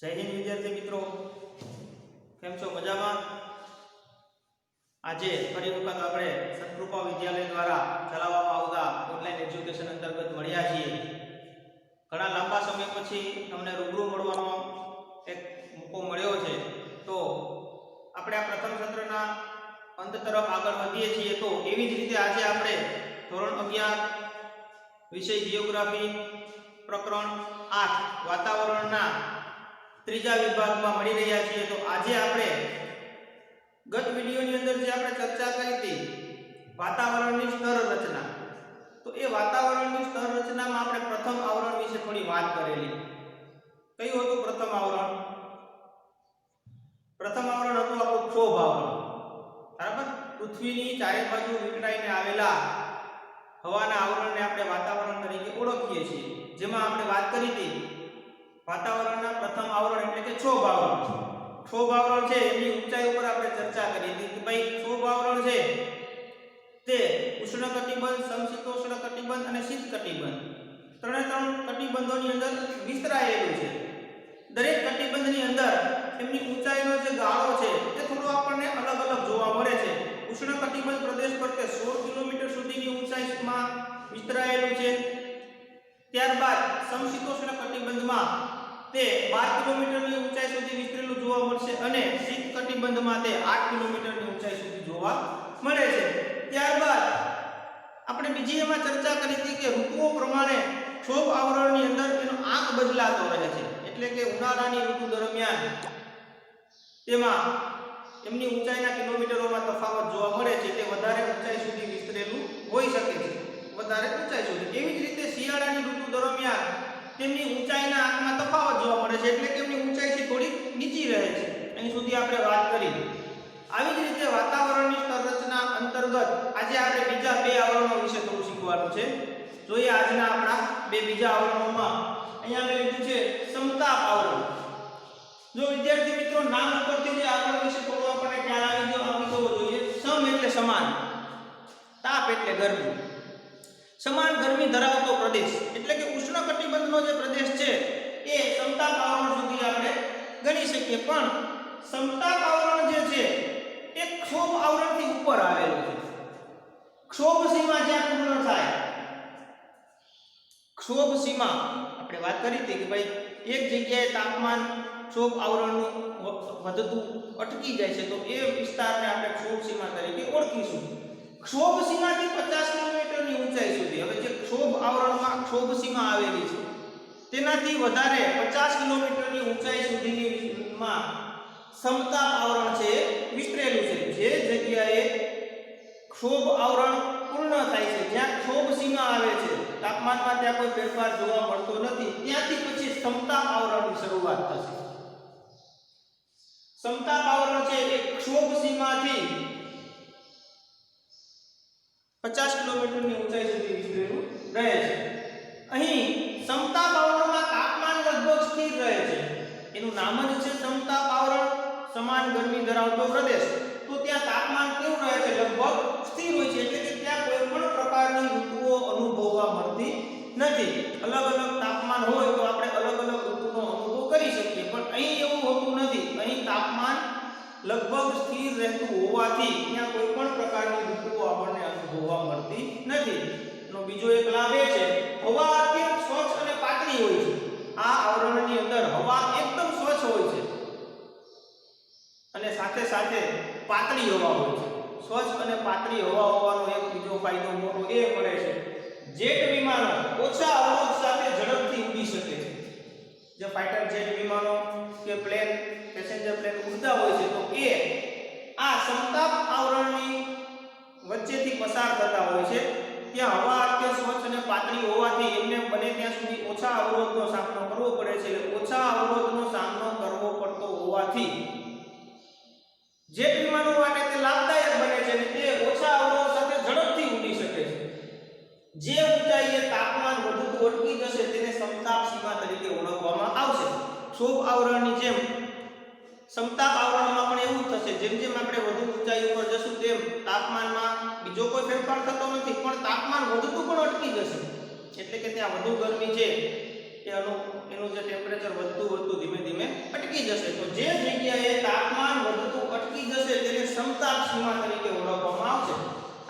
જય હિન્દ વિદ્યાર્થી મિત્રો, કેમ છો? મજામાં? આજે ફરી વખત આપણે સતકૃપા વિદ્યાલય દ્વારા ચલાવવામાં આવતા ઓનલાઈન એજ્યુકેશન અંતર્ગત મળ્યા છીએ. ઘણા લાંબા સમય પછી તમને રૂબરૂ મળવાનો એક મોકો મળ્યો છે. તો આપણે આ પ્રથમ સત્રના અંત તરફ આગળ વધીએ છીએ. તો એવી જ રીતે આજે આપણે ધોરણ 11 વિષય જીઓગ્રાફી પ્રકરણ 8 વાતાવરણના ત્રીજા વિભાગમાં મળી રહ્યા છીએ. તો આજે આપણે ગત વિડિયોની અંદર જે આપણે ચર્ચા કરી હતી વાતાવરણની સ્તર રચના, તો એ વાતાવરણની સ્તર રચનામાં આપણે પ્રથમ આવરણ વિશે થોડી વાત કરેલી. કયું હતું પ્રથમ આવરણ? પ્રથમ આવરણ હતું આપણું ક્ષોભ આવરણ. બરાબર? પૃથ્વીની ચારે બાજુ વીંટળાઈને આવેલા હવાના આવરણને આપણે વાતાવરણ તરીકે ઓળખીએ છીએ. જેમાં આપણે વાત કરી હતી વાતાવરણના પ્રથમ આવરણ એટલે કે ક્ષોભ આવરણ. ક્ષોભ આવરણ છે એની ઊંચાઈ ઉપર આપણે ચર્ચા કરી હતી કે ભાઈ ક્ષોભ આવરણ છે તે ઉષ્ણકટિબંધ, સમશીતોષ્ણ કટિબંધ અને શીત કટિબંધ ત્રણે ત્રણ કટિબંધોની અંદર વિસ્તરાયેલું છે. દરેક કટિબંધની અંદર એમની ઊંચાઈનો જે ગાળો છે તે થોડો આપણને અલગ અલગ જોવા મળે છે. ઉષ્ણકટિબંધ પ્રદેશ પર તે 16 કિલોમીટર સુધીની ઊંચાઈમાં વિસ્તરાયેલું છે. ત્યારબાદ સમશીતોષ્ણ કટિબંધમાં તે 12 કિલોમીટરની ઊંચાઈ સુધી વિસ્તરેલું જોવા મળશે અને શીત કટિબંધમાં તે 8 કિલોમીટરની ઊંચાઈ સુધી જોવા મળે છે. ત્યારબાદ આપણે બીજી એમાં ચર્ચા કરી હતી કે ઋતુઓ પ્રમાણે ક્ષોભ આવરણની અંદર એનો આંક બદલાતો રહે છે. એટલે કે ઉનાળાની ઋતુ દરમિયાન તેમાં એમની ઊંચાઈના કિલોમીટરોમાં તફાવત જોવા મળે છે. તે વધારે ઊંચાઈ સુધી વિસ્તરેલું હોઈ શકે છે, વધારે ઊંચાઈ સુધી. એવી જ રીતે શિયાળાની ઋતુ દરમિયાન તેમની ઊંચાઈના આંકમાં તફાવત જોવા મળે છે, એટલે કે એમની ઊંચાઈથી થોડી નીચી રહે છે. અહીં સુધી આપણે વાત કરી. આવી જ રીતે વાતાવરણની સ્તર રચના અંતર્ગત આજે આપણે બીજા બે આવરણો વિશે થોડું શીખવાનું છે. જોઈએ આજના આપણા બે બીજા આવરણોમાં અહીંયા મેં લીધું છે સમતાપ આવરણ. જો વિદ્યાર્થી મિત્રો નામ ઉપરથી જે આવરણ વિશે થોડું આપણને ખ્યાલ આવી જવો જોઈએ. સમ એટલે સમાન, તાપ એટલે ગરમી. સમાન ગરમી ધરાવતો પ્રદેશ એટલે કે ઉષ્ણકટિબંધનો જે પ્રદેશ છે એ સમતાપ આવરણ સુધી આપણે ગણી શકીએ. પણ સમતાપ આવરણ જે છે એ ક્ષોભ આવરણથી ઉપર આવેલું છે. ક્ષોભ સીમા જ્યાં પૂર્ણ થાય, ક્ષોભ સીમા આપણે વાત કરી હતી કે ભાઈ એક જગ્યાએ તાપમાન ક્ષોભ આવરણનું વધતું અટકી જાય છે, તો એ વિસ્તારને આપણે ક્ષોભ સીમા તરીકે ઓળખીશું. ક્ષોભ સીમાથી 50 કિલોમીટરની ઊંચાઈ સુધી, હવે જે ક્ષોભ આવરણમાં ક્ષોભ સીમા આવેલી છે તેનાથી વધારે 50 કિલોમીટરની ઊંચાઈ સુધીમાં સમતાપ આવરણ છે વિસ્તરેલું છે. જે જગ્યાએ ક્ષોભ આવરણ પૂર્ણ થાય છે, જ્યાં ક્ષોભ સીમા આવે છે, તાપમાનમાં ત્યાં કોઈ ફેરફાર જોવા મળતો નથી, ત્યાંથી પછી સમતાપ આવરણની શરૂઆત થશે. સમતાપ આવરણ છે એ ક્ષોભ સીમાથી 50 કિલોમીટરની ઊંચાઈ સુધી વિસ્તરેલું રહે છે. અહીં સમતાપ આવરણમાં તાપમાન લગભગ સ્થિર રહે છે. એનું નામ જ છે સમતાપ આવરણ, સમાન ગરમી ધરાવતો પ્રદેશ. તો ત્યાં તાપમાન કેવું રહે છે? લગભગ સ્થિર હોય છે. એટલે કે ત્યાં કોઈ પણ પ્રકારની ઋતુઓ અનુભવવા મળતી નથી. અલગ અલગ તાપમાન હોય તો આપણે અલગ અલગ ઋતુનો અનુભવ કરી શકીએ, પણ અહીં એવું હોતું નથી. અહીં તાપમાન લગભગ સ્થિર રહેતું હોવાથી ત્યાં કોઈ પણ પ્રકારની ઋતુઓ આપણને અનુભવવા મળતી નથી. નો બીજો એક લાભ એ છે હવા અત્યંત સ્વચ્છ અને પાતળી હોય છે. આ આવરણની અંદર હવા એકદમ સ્વચ્છ હોય છે અને સાથે સાથે પાતળી હવા હોય છે. સ્વચ્છ અને પાતળી હવા હોવાનો એક બીજો ફાયદો મોટો એ મળે છે, જેટ વિમાનો ઓછા અવરોધ સાથે ઝડપથી ઉડી શકે છે. જે ફાઇટર જેટ વિમાનો કે પ્લેન, પેસેન્જર પ્લેન ઉડતા હોય છે, તો એ આ સમતાપ આવરણની વચ્ચેથી પસાર થતા હોય છે. ત્યાં હવા અત્યંત સ્વચ્છ અને પાતળી હોવાથી એમને બને ત્યાં સુધી ઓછા અવરોધનો સામનો કરવો પડે છે. એટલે ઓછા અવરોધનો સામનો કરવો પડતો હોવાથી જેટ વિમાનો માટે તે લાભદાયક બને છે અને તે ઓછા અવરોધ સાથે ઝડપથી ઉડી શકે છે. જે ઊંચાઈએ તાપમાન વધતું અટકી જશે તેને સમતાપ સીમા તરીકે ઓળખવામાં આવશે. ક્ષોભ આવરણની જેમ સમતાપ આવરણમાં પણ એવું થશે. જેમ જેમ આપણે વધુ ઊંચાઈ ઉપર જશું તેમ તાપમાનમાં બીજો કોઈ ફેરફાર થતો નથી, પણ તાપમાન વધતું પણ અટકી જશે. એટલે કે ત્યાં વધુ ગરમી છે એનું જે ટેમ્પરેચર વધતું ધીમે ધીમે અટકી જશે, તો જે જગ્યાએ તાપમાન વધતું અટકી જશે તેને સમતાપ સીમા તરીકે ઓળખવામાં આવશે.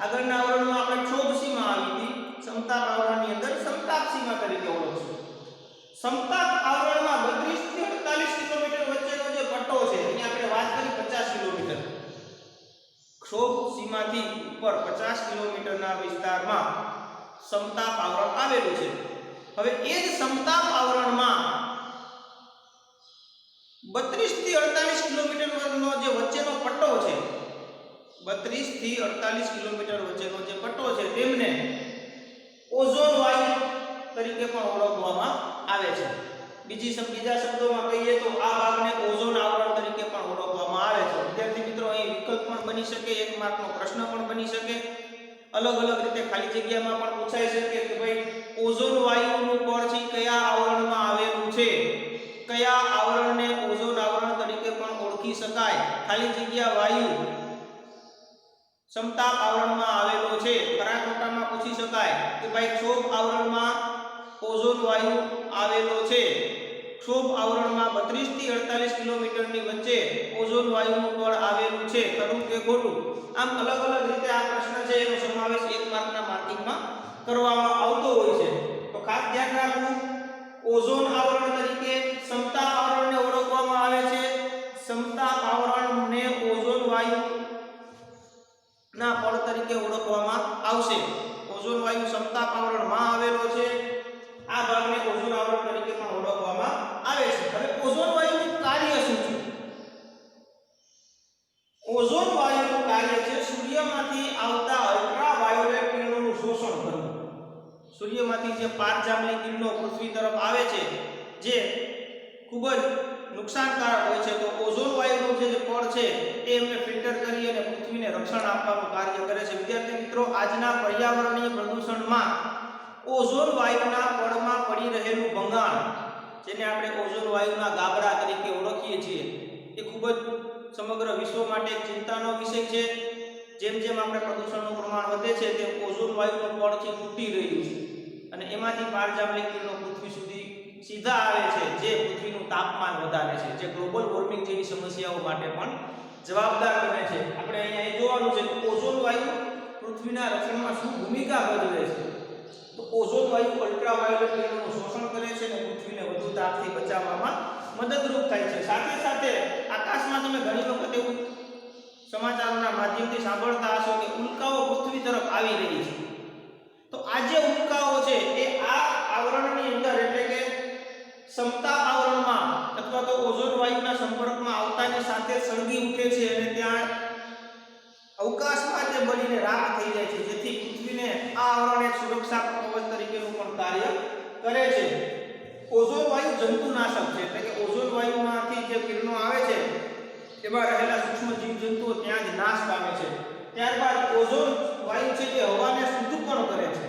આગળના આવરણમાં આપણે ક્ષોભ સીમા આવી હતી, સમતાપ આવરણની અંદર સમતાપ સીમા તરીકે ઓળખશું. સમતાપ આવરણમાં 32 થી 48 કિલોમીટર વચ્ચેનો જે પટ્ટો છે, અહીંયા આપણે વાત કરી 50 કિલોમીટર. ક્ષોભ સીમાથી ઉપર 50 કિલોમીટરના વિસ્તારમાં સમતાપ આવરણ આવેલું છે. હવે એ જ સમતાપ આવરણમાં 32 થી 48 કિલોમીટરનો જે વચ્ચેનો પટ્ટો છે, 32 થી 48 કિલોમીટર વચ્ચેનો જે પટ્ટો છે તેમને ઓઝોન વાયુ તરીકે પણ ઓળખવામાં આવે છે. બીજા શબ્દોમાં કહીએ તો આ ભાગને ઓઝોન આવરણ તરીકે પણ ઓળખવામાં આવે છે. વિદ્યાર્થી મિત્રો, અહીં વિકલ્પ પણ બની શકે, એક માર્કનો પ્રશ્ન પણ બની શકે, અલગ અલગ રીતે ખાલી જગ્યામાં પણ પૂછાઈ શકે કે ભાઈ ઓઝોન વાયુનું કણ છે કયા આવરણમાં આવેલું છે, કયા આવરણને ઓઝોન આવરણ તરીકે પણ ઓળખી શકાય. ખાલી જગ્યા વાયુ સમતાપ આવરણમાં આવેલો છે. ખરા ખોટામાં પૂછી શકાય કે ભાઈ ક્ષોભ આવરણમાં ઓઝોન વાયુ આવેલો છે. ક્ષોભ આવરણમાં 32 થી 48 કિલોમીટરની વચ્ચે ઓઝોન વાયુનું કણ આવેલું છે, ખરું કે ખોટું? આમ અલગ અલગ રીતે આ પ્રશ્ન છે એનો સમાવેશ 1 માર્કના માર્કિંગમાં કરવામાં આવતો હોય છે. તો ખાસ ધ્યાન રાખવું, ઓઝોન આવરણ તરીકે સમતાપ આવરણને ઓળખવામાં આવે છે. સમતાપ આવરણને ઓઝોન વાયુ ના પડ તરીકે ઓળખવામાં આવશે. ઓઝોન વાયુ સમતાપ આવરણમાં આવેલો છે. આ ભાગને ઓઝોન આવરણ તરીકે પણ ઓળખવામાં આવે છે. હવે ઓઝોન વાયુનું કાર્ય શું છે? ઓઝોન વાયુનું કાર્ય છે સૂર્યમાંથી આવતા અલ્ટ્રાવાયોલેટ કિરણોનું શોષણ કરવું. સૂર્યમાંથી જે પારજાંબલી કિરણો પૃથ્વી તરફ આવે છે જે ખૂબ જ નુકસાનકારક હોય છે, તો ઓઝોન વાયુનું જે પડ છે એ એમને ફિલ્ટર કરી અને પૃથ્વીને રક્ષણ આપવાનું કાર્ય કરે છે. વિદ્યાર્થી મિત્રો, આજના પર્યાવરણીય પ્રદૂષણમાં ઓઝોન વાયુના પડમાં પડી રહેલું ભંગાણ, જેને આપણે ઓઝોન વાયુના ગાબડા તરીકે ઓળખીએ છીએ, એ ખૂબ જ સમગ્ર વિશ્વ માટે ચિંતાનો વિષય છે. જેમ જેમ આપણે પ્રદૂષણનું પ્રમાણ વધે છે તેમ ઓઝોન વાયુનું પડ છે તૂટી રહ્યું છે અને એમાંથી પારજાંબલી કિરણો પૃથ્વી સુધી સીધા આવે છે, જે પૃથ્વીનું તાપમાન વધારે છે, જે ગ્લોબલ વોર્મિંગ જેવી સમસ્યાઓ માટે પણ જવાબદાર બને છે. આપણે અહીંયા એ જોવાનું છે કે ઓઝોન વાયુ પૃથ્વીના રક્ષણમાં શું ભૂમિકા ભજવે છે. તો ઓઝોન વાયુ અલ્ટ્રાવાયોલેટ કિરણોનું શોષણ કરે છે અને પૃથ્વીને વધુ તાપથી બચાવવામાં મદદરૂપ થાય છે. સાથે સાથે આકાશમાં તમે ઘણી વખત એવું સમાચારના માધ્યમથી સાંભળતા હશો કે ઉલ્કાઓ પૃથ્વી તરફ આવી રહી છે. તો આ જે ઉલ્કાઓ છે એ આ આવરણની અંદર એટલે કે સમતાપ આવરણમાં અથવા તો ઓઝોન વાયુના સંપર્કમાં આવતાની સાથે સળગી ઉઠે છે અને ત્યાં અવકાશમાં તે બળીને રાખ થઈ જાય છે, જેથી પૃથ્વીને આ આવરણ એક સુરક્ષા કવચ તરીકેનું પણ કાર્ય કરે છે. ઓઝોન વાયુ જંતુનાશક છે, એટલે કે ઓઝોન વાયુમાંથી જે કિરણો આવે છે એમાં રહેલા સૂક્ષ્મ જીવજંતુઓ ત્યાં જ નાશ પામે છે. ત્યારબાદ ઓઝોન વાયુ છે તે હવાને શુદ્ધ પણ કરે છે.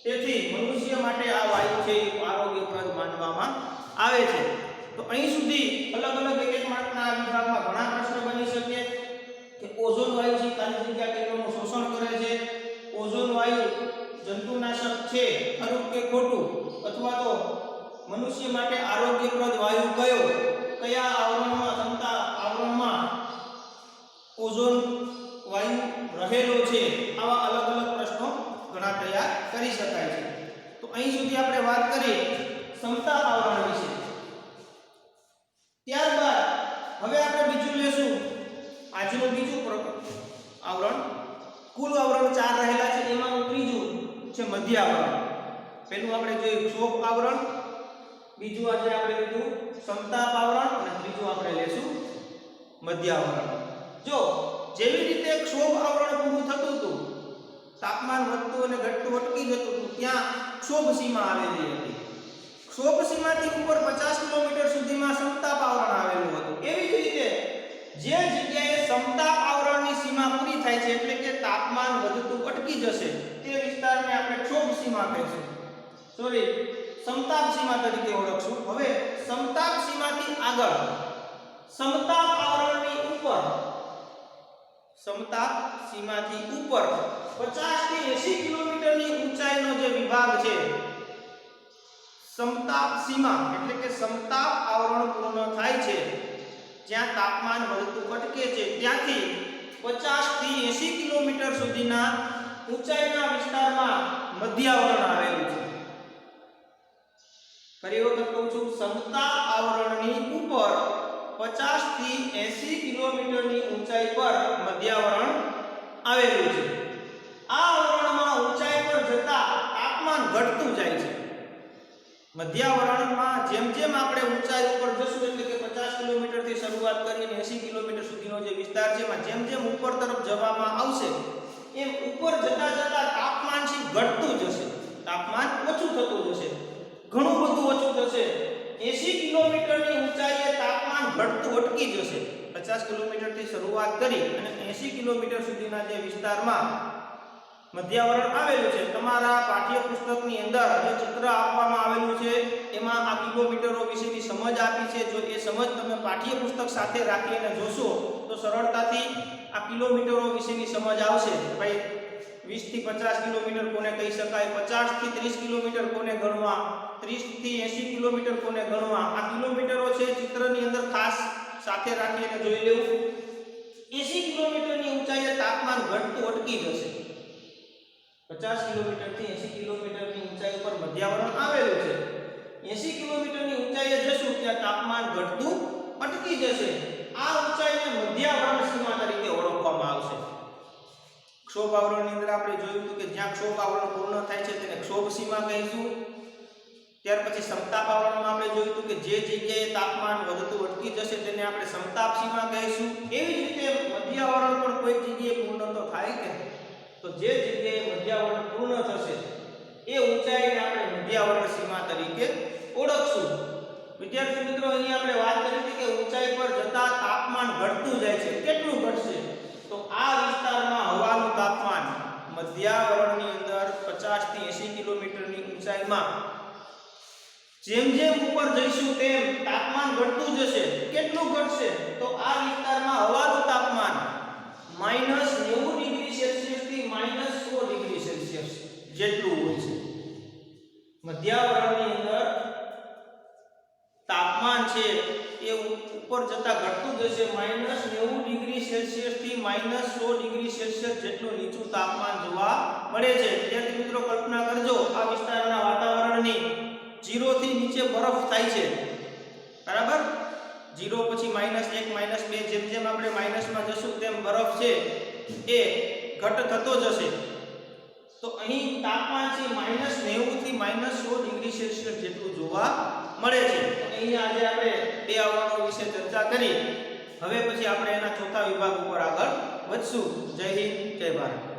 તેથી મનુષ્ય માટે આ વાયુ છે એ આરોગ્યપ્રદ માનવામાં આવે છે. તો અહીં સુધી અલગ અલગ એક માર્કના આ વિભાગમાં ઘણા પ્રશ્નો બની શકે કે ઓઝોન વાયુ છે ખાલી જગ્યા કિરણોનું શોષણ કરે છે, ઓઝોન વાયુ જંતુનાશક છે, ખરું કે ખોટું, અથવા તો મનુષ્ય માટે આરોગ્યપ્રદ વાયુ કયો, કયા આવરણમાં સમતા આવરણમાં ઓઝોન વાયુ રહેલો છે, આવા અલગ અલગ પ્રશ્નો ઘણા તૈયાર કરી શકાય છે. તો અહીં સુધી આપણે વાત કરી સમતા આવરણ વિશે. ત્યારબાદ હવે આપણે બીજું લેશું, આજનું બીજું આવરણ. કુલ આવરણ 4 રહેલા છે, એમાંનું ત્રીજું છે મધ્ય આવરણ. પહેલું આપણે જોયું ક્ષોભ આવરણ, બીજું આજે આપણે લીધું સમતાપ આવરણ અને ત્રીજું આપણે લેશું મધ્ય આવરણ. જો જેવી રીતે ક્ષોભ આવરણ પૂરું થતું હતું, તાપમાન વધતું અને ઘટતું અટકી જતું હતું, ત્યાં ક્ષોભ સીમા આવેલી હતી. ક્ષોભ સીમાથી ઉપર 50 કિલોમીટર સુધીમાં સમતાપ આવરણ આવેલું હતું. એવી જ રીતે જે જગ્યાએ સમતાપ આવરણની સીમા પૂરી થાય છે એટલે કે તાપમાન વધતું અટકી જશે તે વિસ્તારને આપણે ક્ષોભ સીમા કહીશું. સમતાપ સીમા તરીકે ઓળખશું. હવે સમતાપ સીમાથી આગળ સમતાપ આવરણની ઉપર, સમતાપ સીમાથી ઉપર 50 થી 80 કિલોમીટરની ઊંચાઈનો જે વિભાગ છે, સમતાપ સીમા એટલે કે સમતાપ આવરણ પૂર્ણ થાય છે છે, જ્યાં તાપમાન વધતું અટકે છે, ત્યાંથી 50 થી 80 કિલોમીટર સુધીના ઊંચાઈના વિસ્તારમાં મધ્યાવરણ આવેલું છે. ફરી વખત કહું છું, સમતાપ આવરણની ઉપર 50 થી 80 કિલોમીટરની ઊંચાઈ પર મધ્યાવરણ આવેલું છે. આ આવરણમાં ઊંચાઈ પર જતા તાપમાન ઘટતું જાય છે. મધ્યાવરણમાં જેમ જેમ આપણે ઊંચાઈ ઉપર જશું, એટલે કે 50 કિલોમીટરથી શરૂઆત કરીને 80 કિલોમીટર સુધીનો જે વિસ્તાર છે, એમાં જેમ જેમ ઉપર તરફ જવામાં આવશે, એમ ઉપર જતા જતા તાપમાન છે ઘટતું જશે, તાપમાન ઓછું થતું જશે, ઘણું બધું ઓછું થશે. 80 કિલોમીટરની ઊંચાઈએ તાપમાન ઘટતું અટકી જશે. 50 કિલોમીટરથી શરૂઆત કરી અને 80 કિલોમીટર સુધીના જે વિસ્તારમાં મધ્યાવરણ આવેલું છે, તમારા પાઠ્યપુસ્તકની અંદર જે ચિત્ર આપવામાં આવેલું છે એમાં આ કિલોમીટરો વિશેની સમજ આપી છે. જો એ સમજ તમે પાઠ્યપુસ્તક સાથે રાખીને જોશો તો સરળતાથી આ કિલોમીટરો વિશેની સમજ આવશે. ભાઈ 20 થી 50 કિલોમીટર કોને કહી શકાય, 50 થી 30 કિલોમીટર કોને ગણવા, 30 થી 80 કિલોમીટર કોને ગણવા, આ કિલોમીટરો છે ચિત્રની અંદર ખાસ સાથે રાખીને જોઈ લેવું. 80 કિલોમીટરની ઊંચાઈએ તાપમાન ઘટતું અટકી જશે. 50 કિલોમીટરથી 80 કિલોમીટરની ઊંચાઈ પર મધ્યાવરણ આવેલું છે. 80 કિલોમીટરની ઊંચાઈએ જશું ત્યાં તાપમાન ઘટતું અટકી જશે. આ ઊંચાઈને મધ્યાવરણ સીમા તરીકે ઓળખવામાં આવશે. ક્ષોભ આવરણની અંદર આપણે જોયું હતું કે જ્યાં ક્ષોભ આવરણ પૂર્ણ થાય છે તેને ક્ષોભ સીમા કહીશું. ત્યાર પછી સમતાપ આવરણમાં આપણે જોયું હતું કે જે જગ્યાએ તાપમાન વધતું અટકી જશે તેને આપણે સમતાપ સીમા કહીશું. એવી જ રીતે મધ્યાવરણ પણ કોઈ જગ્યાએ પૂર્ણ તો થાય કે, તો જે જગ્યાએ મધ્યાવરણ પૂર્ણ થશે એ ઊંચાઈને આપણે મધ્યાવરણ સીમા તરીકે ઓળખશું. વિદ્યાર્થી મિત્રો, અહીં આપણે વાત કરી હતી કે ઊંચાઈ પર જતા તાપમાન ઘટતું જાય છે. કેટલું ઘટશે? તો આ વિસ્તારમાં હવાનું તાપમાન મધ્યાવરણની અંદર 50 થી 80 કિલોમીટરની ઊંચાઈમાં જેમ જેમ ઉપર જઈશું તેમ તાપમાન ઘટતું જશે. કેટલું ઘટશે? તો આ વિસ્તારમાં હવાનું તાપમાન -90 ડિગ્રી સેલ્સિયસ થી -100 ડિગ્રી સેલ્સિયસ જેટલું હોય છે. મધ્યાવરણની અંદર તાપમાન છે એ ઉપર જતા ઘટતું જશે. -90 ડિગ્રી સેલ્સિયસ થી -100 ડિગ્રી સેલ્સિયસ જેટલું નીચું તાપમાન જોવા મળે છે. વિદ્યાર્થી મિત્રો, કલ્પના કરજો આ વિસ્તારના વાતાવરણની 0 થી નીચે બરફ થાય છે, બરાબર? 0 પછી -1 -2 જેમ જેમ આપણે માઈનસમાં જશું તેમ બરફ છે એ ઘટ થતો જશે. તો અહીં તાપમાન છે -90 થી -100 ડિગ્રી સેલ્સિયસ જેટલું જોવા મળે છે. અહીં આજે આપણે બે આવરણો વિશે ચર્ચા કરી. હવે પછી આપણે એના ચોથા વિભાગ ઉપર આગળ વધશું. જય હિન્દ, જય ભારત.